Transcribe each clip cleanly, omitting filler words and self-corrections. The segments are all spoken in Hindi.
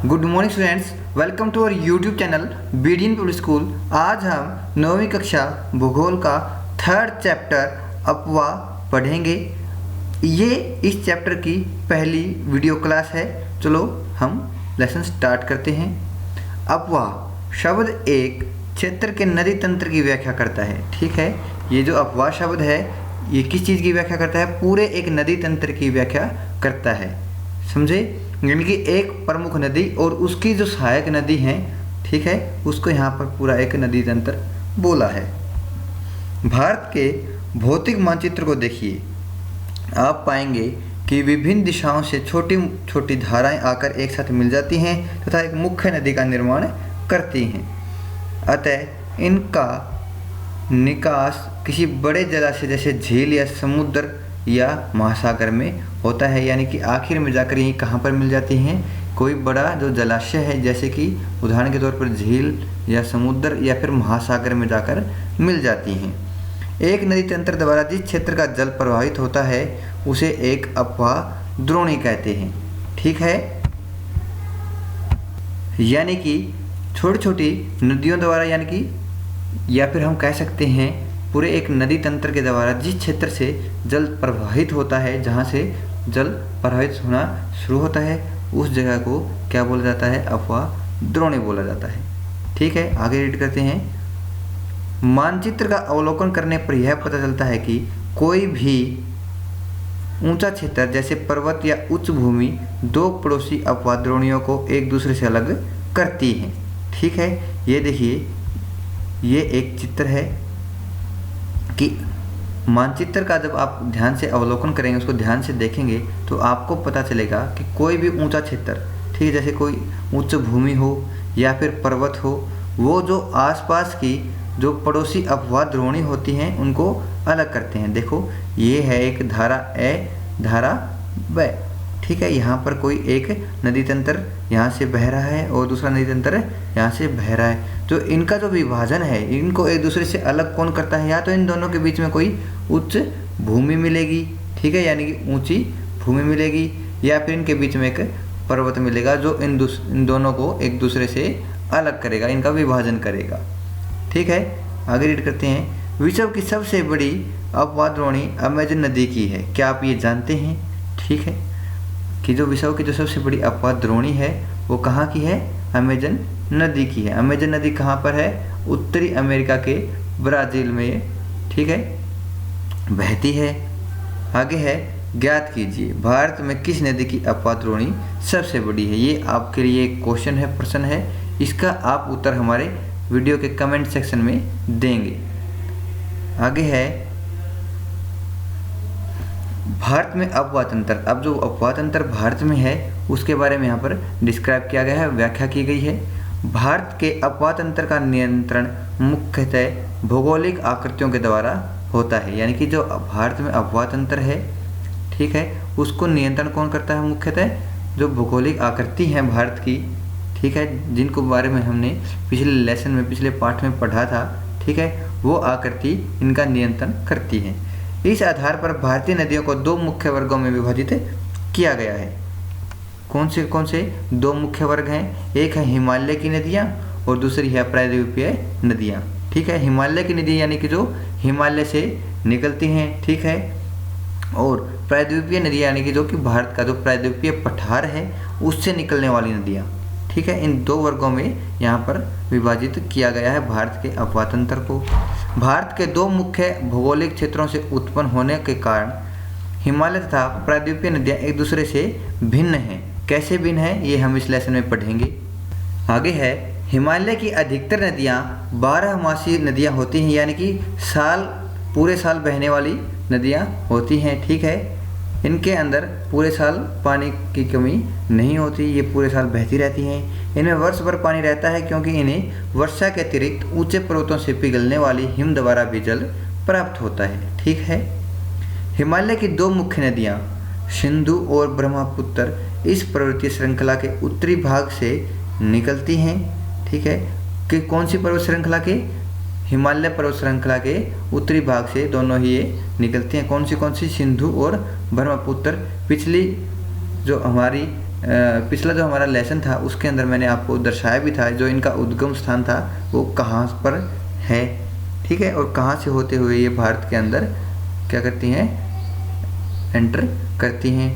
Good morning students, welcome to our YouTube channel BDN public school. आज हम 9वीं कक्षा भूगोल का थर्ड चैप्टर अपवाह पढ़ेंगे। ये इस चैप्टर की पहली वीडियो क्लास है। चलो हम लेसन स्टार्ट करते हैं। अपवाह शब्द एक क्षेत्र के नदी तंत्र की व्याख्या करता है। ठीक है, ये जो अपवाह शब्द है ये किस चीज़ की व्याख्या करता है? पूरे एक नदी तंत्र की व्याख्या करता है। समझे? यानी कि एक प्रमुख नदी और उसकी जो सहायक नदी हैं, ठीक है, उसको यहाँ पर पूरा एक नदी तंत्र बोला है। भारत के भौतिक मानचित्र को देखिए, आप पाएंगे कि विभिन्न दिशाओं से छोटी छोटी धाराएं आकर एक साथ मिल जाती हैं तथा एक मुख्य नदी का निर्माण करती हैं। अतः इनका निकास किसी बड़े जलाशय जैसे झील या समुद्र या महासागर में होता है। यानी कि आखिर में जाकर यही कहाँ पर मिल जाती हैं? कोई बड़ा जो जलाशय है, जैसे कि उदाहरण के तौर पर झील या समुद्र या फिर महासागर में जाकर मिल जाती हैं। एक नदी तंत्र द्वारा जिस क्षेत्र का जल प्रवाहित होता है उसे एक अपवाह द्रोणी कहते हैं। ठीक है, यानी कि छोटी छोटी नदियों द्वारा, यानी कि या फिर हम कह सकते हैं पूरे एक नदी तंत्र के द्वारा जिस क्षेत्र से जल प्रवाहित होता है, जहाँ से जल प्रवाहित होना शुरू होता है, उस जगह को क्या बोला जाता है? अपवाह द्रोणी बोला जाता है। ठीक है, आगे रीड करते हैं। मानचित्र का अवलोकन करने पर यह पता चलता है कि कोई भी ऊंचा क्षेत्र जैसे पर्वत या उच्च भूमि दो पड़ोसी अपवाह द्रोणियों को एक दूसरे से अलग करती हैं। ठीक है, ये देखिए, ये एक चित्र है कि मानचित्र का जब आप ध्यान से अवलोकन करेंगे, उसको ध्यान से देखेंगे तो आपको पता चलेगा कि कोई भी ऊंचा क्षेत्र, ठीक है, जैसे कोई उच्च भूमि हो या फिर पर्वत हो, वो जो आसपास की जो पड़ोसी अपवाह द्रोणी होती हैं उनको अलग करते हैं। देखो, ये है एक धारा ए, धारा ब। ठीक है, यहाँ पर कोई एक नदी तंत्र यहाँ से बह रहा है और दूसरा नदी तंत्र यहाँ से बह रहा है। तो इनका जो विभाजन है, इनको एक दूसरे से अलग कौन करता है? या तो इन दोनों के बीच में कोई उच्च भूमि मिलेगी, ठीक है, यानी कि ऊंची भूमि मिलेगी, या फिर इनके बीच में एक पर्वत मिलेगा जो इन दोनों को एक दूसरे से अलग करेगा, इनका विभाजन करेगा। ठीक है, आगे रीड करते हैं। विश्व की सबसे बड़ी अपवाह द्रोणी अमेजन नदी की है। क्या आप ये जानते हैं? ठीक है, कि जो विश्व की जो सबसे बड़ी अपवाह द्रोणी है वो कहाँ की है? अमेजन नदी की है। अमेजन नदी कहाँ पर है? उत्तरी अमेरिका के ब्राज़ील में, ठीक है, बहती है। आगे है, ज्ञात कीजिए भारत में किस नदी की अपवाह द्रोणी सबसे बड़ी है। ये आपके लिए एक क्वेश्चन है, प्रश्न है। इसका आप उत्तर हमारे वीडियो के कमेंट सेक्शन में देंगे। आगे है, भारत में अपवाह तंत्र। अब जो अपवाह तंत्र भारत में है उसके बारे में यहाँ पर डिस्क्राइब किया गया है, व्याख्या की गई है। भारत के अपवाह तंत्र का नियंत्रण मुख्यतः भौगोलिक आकृतियों के द्वारा होता है। यानी कि जो भारत में अपवाह तंत्र है, ठीक है, उसको नियंत्रण कौन करता है? मुख्यतः जो भौगोलिक आकृति हैं भारत की, ठीक है, जिनको बारे में हमने पिछले लेसन में, पिछले पाठ में पढ़ा था, ठीक है, वो आकृति इनका नियंत्रण करती है। इस आधार पर भारतीय नदियों को दो मुख्य वर्गों में विभाजित किया गया है। कौन से दो मुख्य वर्ग हैं? एक है हिमालय की नदियाँ और दूसरी है प्रायद्वीपीय नदियाँ। ठीक है, हिमालय की नदियाँ यानी कि जो हिमालय से निकलती हैं, ठीक है, और प्रायद्वीपीय नदियाँ यानी कि जो कि भारत का जो प्रायद्वीपीय पठार है उससे निकलने वाली नदियाँ। ठीक है, इन दो वर्गों में यहाँ पर विभाजित किया गया है भारत के अपवाह तंत्र को। भारत के दो मुख्य भौगोलिक क्षेत्रों से उत्पन्न होने के कारण हिमालय तथा प्रायद्वीपीय नदियाँ एक दूसरे से भिन्न हैं। कैसे भिन्न हैं ये हम इस लेसन में पढ़ेंगे। आगे है, हिमालय की अधिकतर नदियाँ 12मासी नदियाँ होती हैं, यानी कि पूरे साल बहने वाली नदियाँ होती हैं। ठीक है, इनके अंदर पूरे साल पानी की कमी नहीं होती, ये पूरे साल बहती रहती हैं। इनमें वर्ष भर पानी रहता है क्योंकि इन्हें वर्षा के अतिरिक्त ऊंचे पर्वतों से पिघलने वाली हिम द्वारा भी जल प्राप्त होता है। ठीक है, हिमालय की दो मुख्य नदियाँ सिंधु और ब्रह्मपुत्र इस पर्वतीय श्रृंखला के उत्तरी भाग से निकलती हैं। ठीक है, कि कौन सी पर्वत श्रृंखला के? हिमालय पर्वत श्रृंखला के उत्तरी भाग से दोनों ही ये निकलती हैं। कौन सी? सिंधु और ब्रह्मपुत्र। पिछली जो हमारी पिछला जो हमारा लेसन था उसके अंदर मैंने आपको दर्शाया भी था जो इनका उद्गम स्थान था वो कहाँ पर है, ठीक है, और कहाँ से होते हुए ये भारत के अंदर क्या करती हैं, एंटर करती हैं।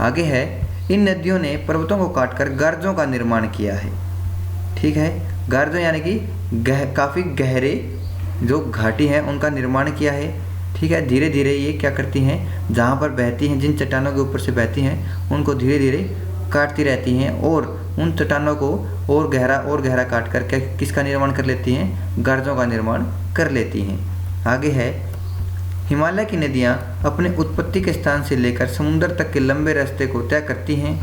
आगे है, इन नदियों ने पर्वतों को काटकर गार्जों का निर्माण किया है, ठीक है। गार्जों यानी कि काफ़ी गहरे जो घाटी हैं उनका निर्माण किया है, ठीक है। धीरे धीरे ये क्या करती हैं, जहाँ पर बहती हैं, जिन चट्टानों के ऊपर से बहती हैं उनको धीरे धीरे काटती रहती हैं और उन चट्टानों को और गहरा काट कर क्या किसका निर्माण कर लेती हैं, गार्जों का निर्माण कर लेती हैं। आगे है, हिमालय की नदियाँ अपने उत्पत्ति के स्थान से लेकर समुद्र तक के लंबे रास्ते को तय करती हैं।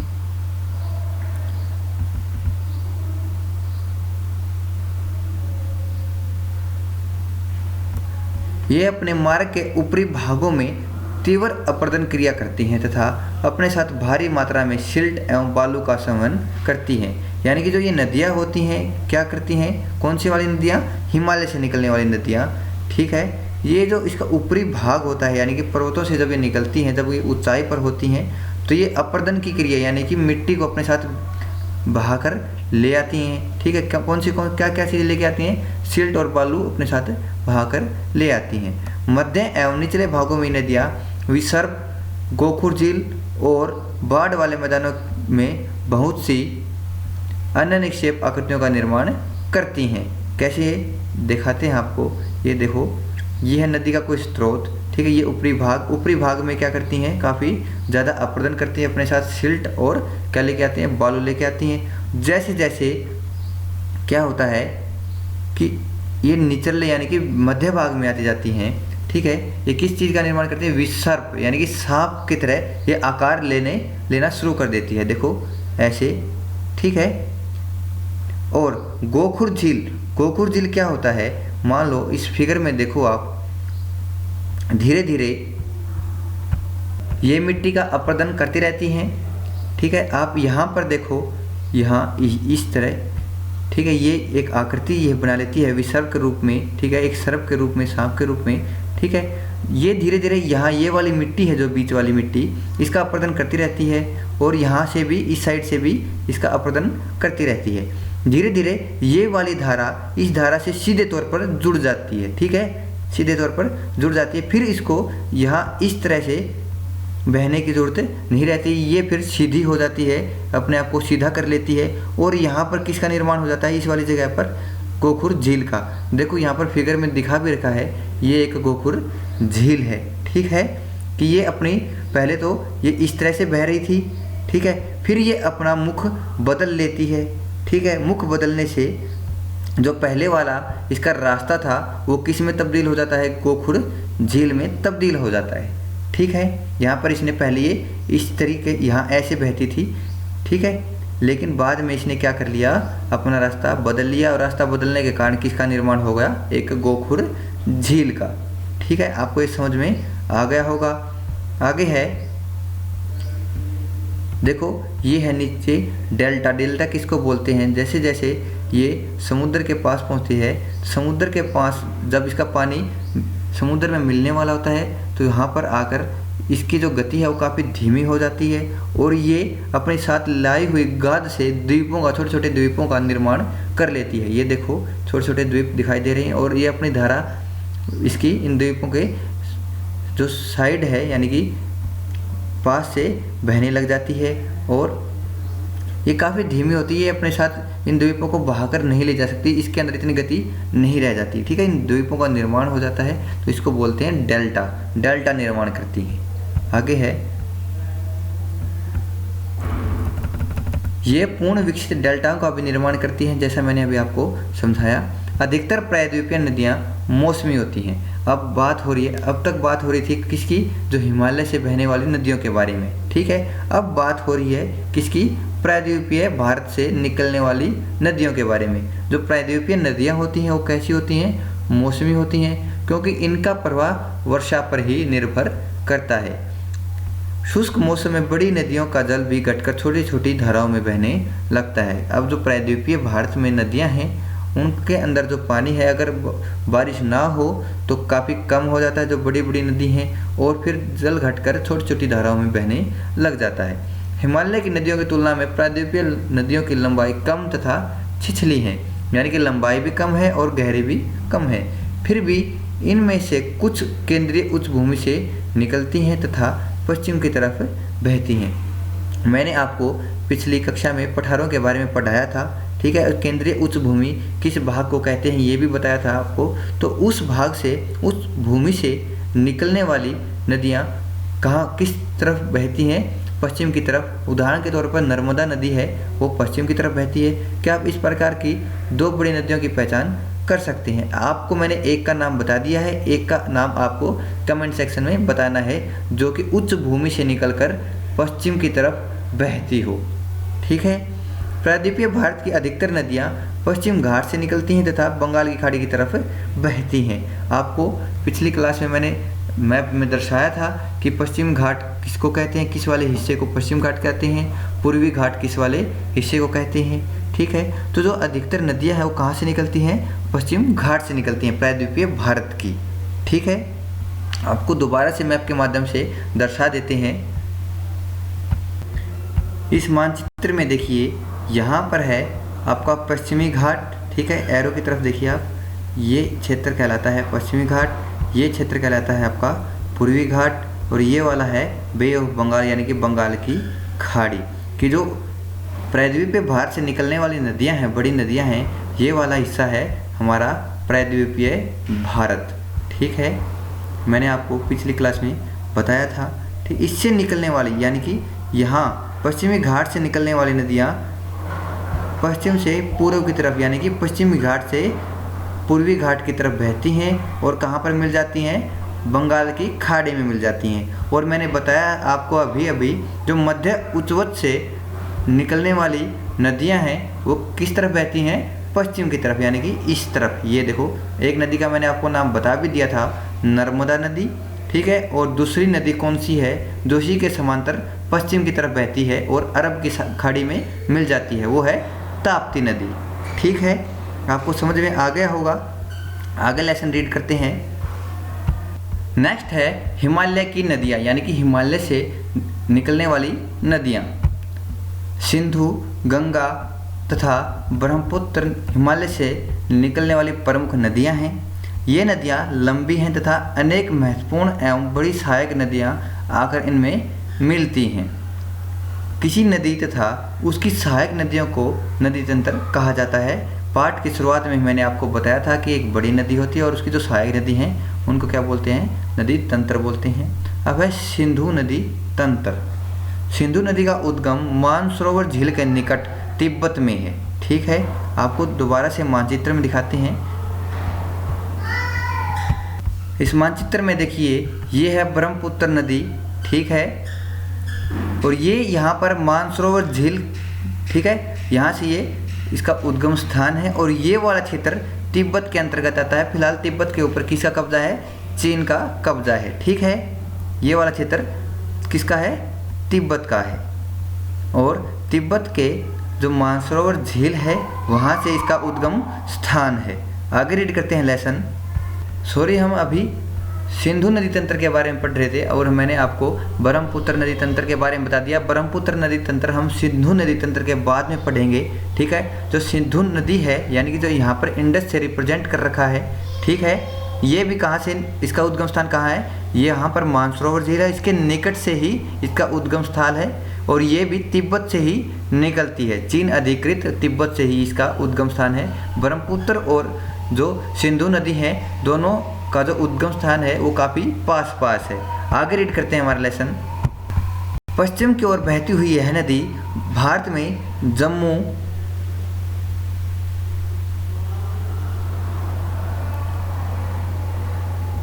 ये अपने मार्ग के ऊपरी भागों में तीव्र अपरदन क्रिया करती हैं तथा अपने साथ भारी मात्रा में सिल्ट एवं बालू का संवहन करती हैं। यानी कि जो ये नदियाँ होती हैं क्या करती हैं, कौन सी वाली नदियाँ, हिमालय से निकलने वाली नदियाँ, ठीक है। ये जो इसका ऊपरी भाग होता है यानी कि पर्वतों से जब ये निकलती हैं, जब ये ऊंचाई पर होती हैं तो ये अपरदन की क्रिया यानी कि मिट्टी को अपने साथ बहाकर ले आती हैं, ठीक है। क्या क्या चीज़ें लेके आती हैं, सिल्ट और बालू अपने साथ बहाकर ले आती हैं। मध्य एवं निचले भागों में नदियाँ विसर्प, गोखुर झील और बाढ़ वाले मैदानों में बहुत सी अन्य निक्षेप आकृतियों का निर्माण करती हैं। कैसे दिखाते हैं आपको, ये देखो, ये है नदी का कोई स्रोत, ठीक है। ये ऊपरी भाग में क्या करती हैं, काफ़ी ज़्यादा अपरदन करती हैं, अपने साथ सिल्ट और क्या लेके आती हैं, बालू लेके आती हैं। जैसे जैसे क्या होता है कि ये निचले यानी कि मध्य भाग में आती जाती हैं, ठीक है। ये किस चीज़ का निर्माण करती है, विसर्प यानी कि सांप की तरह ये आकार लेना शुरू कर देती है, देखो ऐसे, ठीक है। और गोखुर झील क्या होता है, मान लो इस फिगर में देखो आप, धीरे धीरे ये मिट्टी का अपरदन करती रहती हैं, ठीक है। आप यहाँ पर देखो, यहाँ इस तरह, ठीक है, ये एक आकृति ये बना लेती है विसर्प के रूप में, ठीक है, एक सर्प के रूप में, सांप के रूप में, ठीक है। ये धीरे धीरे यहाँ ये वाली मिट्टी है जो बीच वाली मिट्टी, इसका अपरदन करती रहती है और यहाँ से भी, इस साइड से भी इसका अपरदन करती रहती है। धीरे धीरे ये वाली धारा इस धारा से सीधे तौर पर जुड़ जाती है, ठीक है, सीधे तौर पर जुड़ जाती है। फिर इसको यहाँ इस तरह से बहने की ज़रूरत नहीं रहती, ये फिर सीधी हो जाती है, अपने आप को सीधा कर लेती है और यहाँ पर किसका निर्माण हो जाता है, इस वाली जगह पर गोखुर झील का। देखो यहाँ पर फिगर में दिखा भी रखा है, ये एक गोखुर झील है, ठीक है, कि ये अपनी पहले तो ये इस तरह से बह रही थी, ठीक है, फिर ये अपना मुख बदल लेती है, ठीक है। मुख बदलने से जो पहले वाला इसका रास्ता था वो किस में तब्दील हो जाता है, गोखुर झील में तब्दील हो जाता है, ठीक है। यहाँ पर इसने पहले ये इस तरीके यहाँ ऐसे बहती थी, ठीक है, लेकिन बाद में इसने क्या कर लिया, अपना रास्ता बदल लिया और रास्ता बदलने के कारण किसका निर्माण हो गया, एक गोखुर झील का, ठीक है। आपको ये समझ में आ गया होगा। आगे है, देखो ये है नीचे डेल्टा किसको बोलते हैं, जैसे जैसे ये समुद्र के पास पहुँचती है, समुद्र के पास जब इसका पानी समुद्र में मिलने वाला होता है तो यहाँ पर आकर इसकी जो गति है वो काफ़ी धीमी हो जाती है और ये अपने साथ लाई हुई गाद से छोटे छोटे द्वीपों का निर्माण कर लेती है। ये देखो छोटे छोटे द्वीप दिखाई दे रहे हैं और ये अपनी धारा इसकी इन द्वीपों के जो साइड है यानी कि पास से बहने लग जाती है और ये काफ़ी धीमी होती है, अपने साथ इन द्वीपों को बहाकर नहीं ले जा सकती, इसके अंदर इतनी गति नहीं रह जाती, ठीक है। इन द्वीपों का निर्माण हो जाता है तो इसको बोलते हैं डेल्टा निर्माण करती है। आगे है, ये पूर्ण विकसित डेल्टाओं का भी निर्माण करती हैं, जैसा मैंने अभी आपको समझाया। अधिकतर प्रायद्वीपीय नदियाँ मौसमी होती हैं। अब तक बात हो रही थी किसकी, जो हिमालय से बहने वाली नदियों के बारे में, ठीक है। अब बात हो रही है किसकी, प्रायद्वीपीय भारत से निकलने वाली नदियों के बारे में। जो प्रायद्वीपीय नदियाँ होती हैं वो कैसी होती हैं, मौसमी होती हैं, क्योंकि इनका प्रवाह वर्षा पर ही निर्भर करता है। शुष्क मौसम में बड़ी नदियों का जल भी घटकर छोटी छोटी धाराओं में बहने लगता है। अब जो प्रायद्वीपीय भारत में नदियाँ हैं उनके अंदर जो पानी है अगर बारिश ना हो तो काफ़ी कम हो जाता है जो बड़ी बड़ी नदी हैं और फिर जल घटकर छोटी छोटी धाराओं में बहने लग जाता है। हिमालय की नदियों की तुलना में प्रायद्वीपीय नदियों की लंबाई कम तथा छिछली है, यानी कि लंबाई भी कम है और गहरी भी कम है। फिर भी इनमें से कुछ केंद्रीय उच्च भूमि से निकलती हैं तथा पश्चिम की तरफ बहती हैं। मैंने आपको पिछली कक्षा में पठारों के बारे में पढ़ाया था, ठीक है। केंद्रीय उच्च भूमि किस भाग को कहते हैं ये भी बताया था आपको। तो उस भाग से, उस भूमि से निकलने वाली नदियाँ कहाँ किस तरफ बहती हैं? पश्चिम की तरफ। उदाहरण के तौर पर नर्मदा नदी है, वो पश्चिम की तरफ बहती है। क्या आप इस प्रकार की दो बड़ी नदियों की पहचान कर सकते हैं? आपको मैंने एक का नाम बता दिया है, एक का नाम आपको कमेंट सेक्शन में बताना है, जो कि उच्च भूमि से निकलकर पश्चिम की तरफ बहती हो, ठीक है। प्रायद्वीपीय भारत की अधिकतर नदियाँ पश्चिम घाट से निकलती हैं तथा बंगाल की खाड़ी की तरफ बहती हैं। आपको पिछली क्लास में मैंने मैप में दर्शाया था कि पश्चिम घाट किसको कहते हैं, किस वाले हिस्से को पश्चिम घाट कहते हैं, पूर्वी घाट किस वाले हिस्से को कहते हैं, ठीक है। तो जो अधिकतर नदियां हैं वो कहाँ से निकलती हैं? पश्चिम घाट से निकलती हैं प्रायद्वीपीय भारत की, ठीक है। आपको दोबारा से मैप के माध्यम से दर्शा देते हैं। इस मानचित्र में देखिए, यहाँ पर है आपका पश्चिमी घाट, ठीक है। एरो की तरफ देखिए आप, ये क्षेत्र कहलाता है पश्चिमी घाट, ये क्षेत्र कहलाता है आपका पूर्वी घाट, और ये वाला है बे ऑफ बंगाल यानी कि बंगाल की खाड़ी की। जो प्रायद्वीपीय भारत से निकलने वाली नदियां हैं, बड़ी नदियां हैं, ये वाला हिस्सा है हमारा प्रायद्वीपीय भारत, ठीक है। मैंने आपको पिछली क्लास में बताया था, ठीक। इससे निकलने वाली यानी कि यहाँ पश्चिमी घाट से निकलने वाली नदियाँ पश्चिम से पूर्व की तरफ यानी कि पश्चिमी घाट से पूर्वी घाट की तरफ बहती हैं और कहाँ पर मिल जाती हैं? बंगाल की खाड़ी में मिल जाती हैं। और मैंने बताया आपको अभी जो मध्य उच्चवत से निकलने वाली नदियां हैं वो किस तरफ बहती हैं? पश्चिम की तरफ यानी कि इस तरफ। ये देखो, एक नदी का मैंने आपको नाम बता भी दिया था, नर्मदा नदी, ठीक है। और दूसरी नदी कौन सी है जो इसी के समांतर पश्चिम की तरफ बहती है और अरब की खाड़ी में मिल जाती है? वो है ताप्ती नदी, ठीक है। आपको समझ में आ गया होगा। आगे लेसन रीड करते हैं। नेक्स्ट है हिमालय की नदियाँ, यानी कि हिमालय से निकलने वाली नदियाँ। सिंधु, गंगा तथा ब्रह्मपुत्र हिमालय से निकलने वाली प्रमुख नदियाँ हैं। ये नदियाँ लंबी हैं तथा अनेक महत्वपूर्ण एवं बड़ी सहायक नदियाँ आकर इनमें मिलती हैं। किसी नदी तथा उसकी सहायक नदियों को नदी तंत्र कहा जाता है। पाठ की शुरुआत में मैंने आपको बताया था कि एक बड़ी नदी होती है और उसकी जो सहायक नदी हैं उनको क्या बोलते हैं? नदी तंत्र बोलते हैं। अब है सिंधु नदी तंत्र। सिंधु नदी का उद्गम मानसरोवर झील के निकट तिब्बत में है, ठीक है। आपको दोबारा से मानचित्र में दिखाते हैं। इस मानचित्र में देखिए, ये है ब्रह्मपुत्र नदी, ठीक है। और ये यहाँ पर मानसरोवर झील, ठीक है, यहाँ से ये इसका उद्गम स्थान है। और ये वाला क्षेत्र तिब्बत के अंतर्गत आता है। फिलहाल तिब्बत के ऊपर किसका कब्जा है? चीन का कब्जा है, ठीक है। ये वाला क्षेत्र किसका है? तिब्बत का है। और तिब्बत के जो मानसरोवर झील है वहाँ से इसका उद्गम स्थान है। आगे रीड करते हैं लेसन। सॉरी, हम अभी सिंधु नदी तंत्र के बारे में पढ़ रहे थे और मैंने आपको ब्रह्मपुत्र नदी तंत्र के बारे में बता दिया। ब्रह्मपुत्र नदी तंत्र हम सिंधु नदी तंत्र के बाद में पढ़ेंगे, ठीक है। जो सिंधु नदी है यानी कि जो यहाँ पर इंडस से रिप्रेजेंट कर रखा है, ठीक है, ये भी कहाँ से, इसका उद्गम स्थान कहाँ है? ये यहाँ पर मानसरोवर झील है, इसके निकट से ही इसका उद्गम स्थल है। और ये भी तिब्बत से ही निकलती है, चीन अधिकृत तिब्बत से ही इसका उद्गम स्थान है। ब्रह्मपुत्र और जो सिंधु नदी है दोनों का जो उद्गम स्थान है वो काफ़ी पास पास है। आगे रीड करते हैं हमारा लेसन। पश्चिम की ओर बहती हुई यह नदी भारत में जम्मू,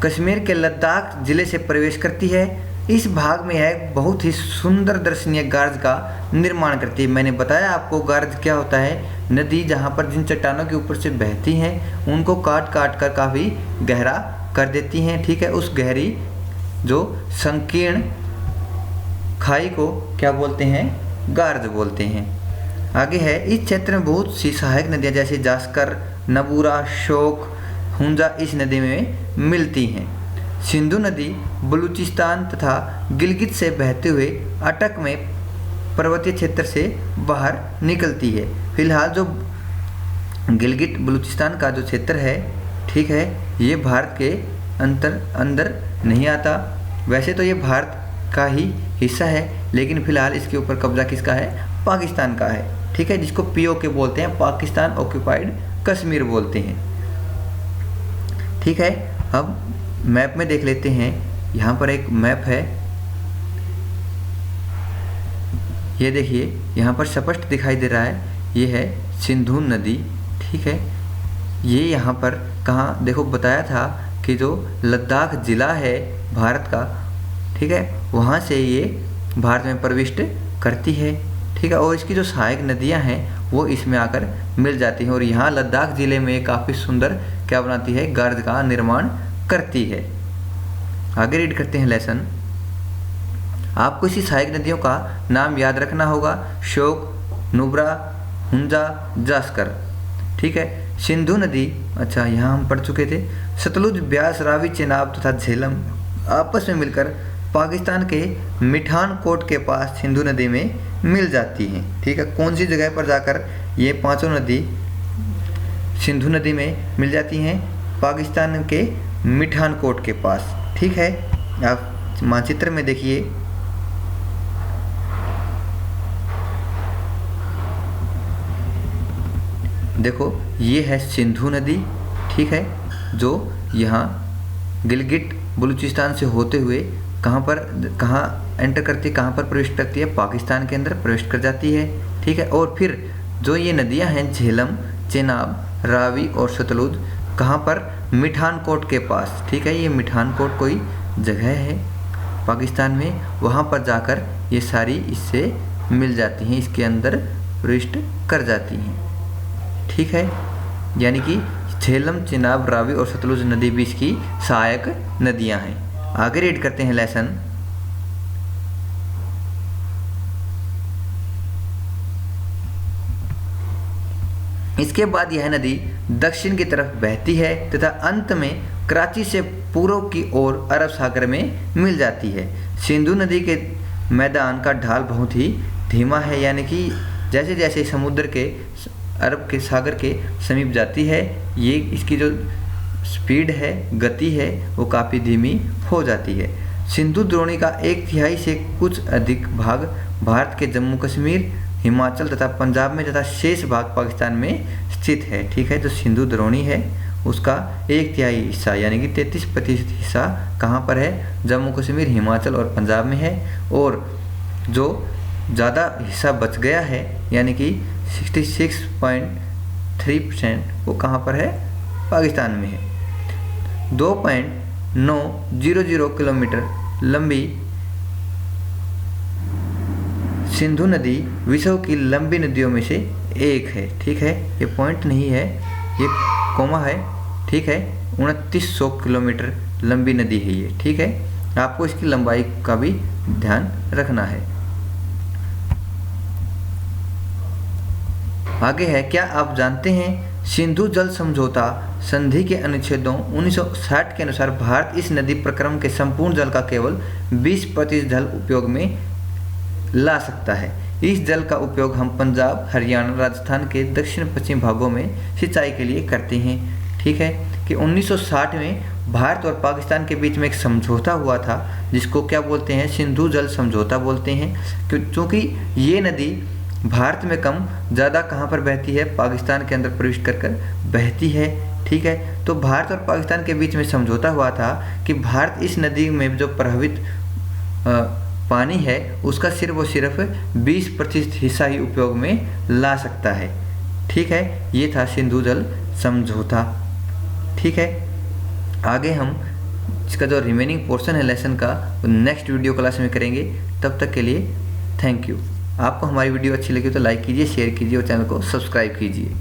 कश्मीर के लद्दाख जिले से प्रवेश करती है। इस भाग में यह बहुत ही सुंदर दर्शनीय गार्ज का निर्माण करती है। मैंने बताया आपको गार्ज क्या होता है। नदी जहाँ पर जिन चट्टानों के ऊपर से बहती हैं उनको काट काट कर काफ़ी गहरा कर देती हैं, ठीक है। उस गहरी जो संकीर्ण खाई को क्या बोलते हैं? गार्ज बोलते हैं। आगे है, इस क्षेत्र में बहुत सी सहायक नदियाँ जैसे जास्कर, नबूरा, शोक, हुंजा इस नदी में मिलती हैं। सिंधु नदी बलूचिस्तान तथा गिलगित से बहते हुए अटक में पर्वतीय क्षेत्र से बाहर निकलती है। फिलहाल जो गिलगिट बलूचिस्तान का जो क्षेत्र है, ठीक है, ये भारत के अंदर नहीं आता। वैसे तो ये भारत का ही हिस्सा है, लेकिन फिलहाल इसके ऊपर कब्जा किसका है? पाकिस्तान का है, ठीक है, जिसको POK बोलते हैं, पाकिस्तान ऑक्यूपाइड कश्मीर बोलते हैं, ठीक है। अब मैप में देख लेते हैं। यहाँ पर एक मैप है, ये देखिए यहाँ पर स्पष्ट दिखाई दे रहा है, ये है सिंधु नदी, ठीक है। ये यहाँ पर कहाँ, देखो बताया था कि जो लद्दाख ज़िला है भारत का, ठीक है, वहाँ से ये भारत में प्रविष्ट करती है, ठीक है। और इसकी जो सहायक नदियाँ हैं वो इसमें आकर मिल जाती हैं, और यहाँ लद्दाख ज़िले में काफ़ी सुंदर क्या बनाती है? गर्द का निर्माण करती है। आगे रीड करते हैं लेसन। आपको इसी सहायक नदियों का नाम याद रखना होगा, श्योक, नुब्रा, हुंजा, जास्कर, ठीक है। सिंधु नदी, अच्छा यहाँ हम पढ़ चुके थे। सतलुज, ब्यास, रावी, चेनाब तथा झेलम आपस में मिलकर पाकिस्तान के मिठान कोट के पास सिंधु नदी में मिल जाती हैं, ठीक है। कौन सी जगह पर जाकर ये पांचों नदी सिंधु नदी में मिल जाती हैं? पाकिस्तान के मिठान कोट के पास, ठीक है। आप मानचित्र में देखिए, देखो ये है सिंधु नदी, ठीक है, जो यहाँ गिलगिट बलूचिस्तान से होते हुए कहाँ एंटर करती है, कहाँ पर प्रवेश करती है? पाकिस्तान के अंदर प्रवेश कर जाती है, ठीक है। और फिर जो ये नदियाँ हैं झेलम, चेनाब, रावी और सतलुज, कहाँ पर? मिठान कोट के पास, ठीक है। ये मिठान कोट कोई जगह है पाकिस्तान में, वहाँ पर जाकर ये सारी इससे मिल जाती हैं, इसके अंदर प्रवेश कर जाती हैं, ठीक है। यानी कि झेलम, चेनाब, रावी और सतलुज नदी भी इसकी सहायक नदियां हैं। आगे रीड करते हैं लेसन। इसके बाद यह नदी दक्षिण की तरफ बहती है तथा अंत में कराची से पूर्व की ओर अरब सागर में मिल जाती है। सिंधु नदी के मैदान का ढाल बहुत ही धीमा है, यानी कि जैसे जैसे समुद्र के अरब के सागर के समीप जाती है, ये इसकी जो स्पीड है, गति है, वो काफ़ी धीमी हो जाती है। सिंधु द्रोणी का 1/3 से कुछ अधिक भाग भारत के जम्मू कश्मीर, हिमाचल तथा पंजाब में तथा शेष भाग पाकिस्तान में स्थित है, ठीक है। जो सिंधु द्रोणी है उसका 1/3 हिस्सा यानी कि 33% हिस्सा कहाँ पर है? जम्मू कश्मीर, हिमाचल और पंजाब में है, और जो ज़्यादा हिस्सा बच गया है यानी कि 66.3% वो कहाँ पर है? पाकिस्तान में है। 2.900 किलोमीटर लंबी सिंधु नदी विश्व की लंबी नदियों में से एक है, ठीक है। ये पॉइंट नहीं है, ये कोमा है, ठीक है। 2900 किलोमीटर लंबी नदी है ये, ठीक है। आपको इसकी लंबाई का भी ध्यान रखना है। आगे है, क्या आप जानते हैं सिंधु जल समझौता संधि के अनुच्छेदों 1960 के अनुसार भारत इस नदी प्रक्रम के संपूर्ण जल का केवल 20% जल उपयोग में ला सकता है। इस जल का उपयोग हम पंजाब, हरियाणा, राजस्थान के दक्षिण पश्चिम भागों में सिंचाई के लिए करते हैं, ठीक है। कि 1960 में भारत और पाकिस्तान के बीच में एक समझौता हुआ था, जिसको क्या बोलते हैं? सिंधु जल समझौता बोलते हैं, क्योंकि ये नदी भारत में कम ज़्यादा कहाँ पर बहती है? पाकिस्तान के अंदर प्रवेश कर बहती है, ठीक है। तो भारत और पाकिस्तान के बीच में समझौता हुआ था कि भारत इस नदी में जो प्रभावित पानी है उसका सिर्फ और सिर्फ 20% हिस्सा ही उपयोग में ला सकता है, ठीक है। ये था सिंधु जल समझौता, ठीक है। आगे हम इसका जो रिमेनिंग पोर्शन है लेसन का नेक्स्ट वीडियो क्लास में करेंगे। तब तक के लिए थैंक यू। आपको हमारी वीडियो अच्छी लगी तो लाइक कीजिए, शेयर कीजिए और चैनल को सब्सक्राइब कीजिए।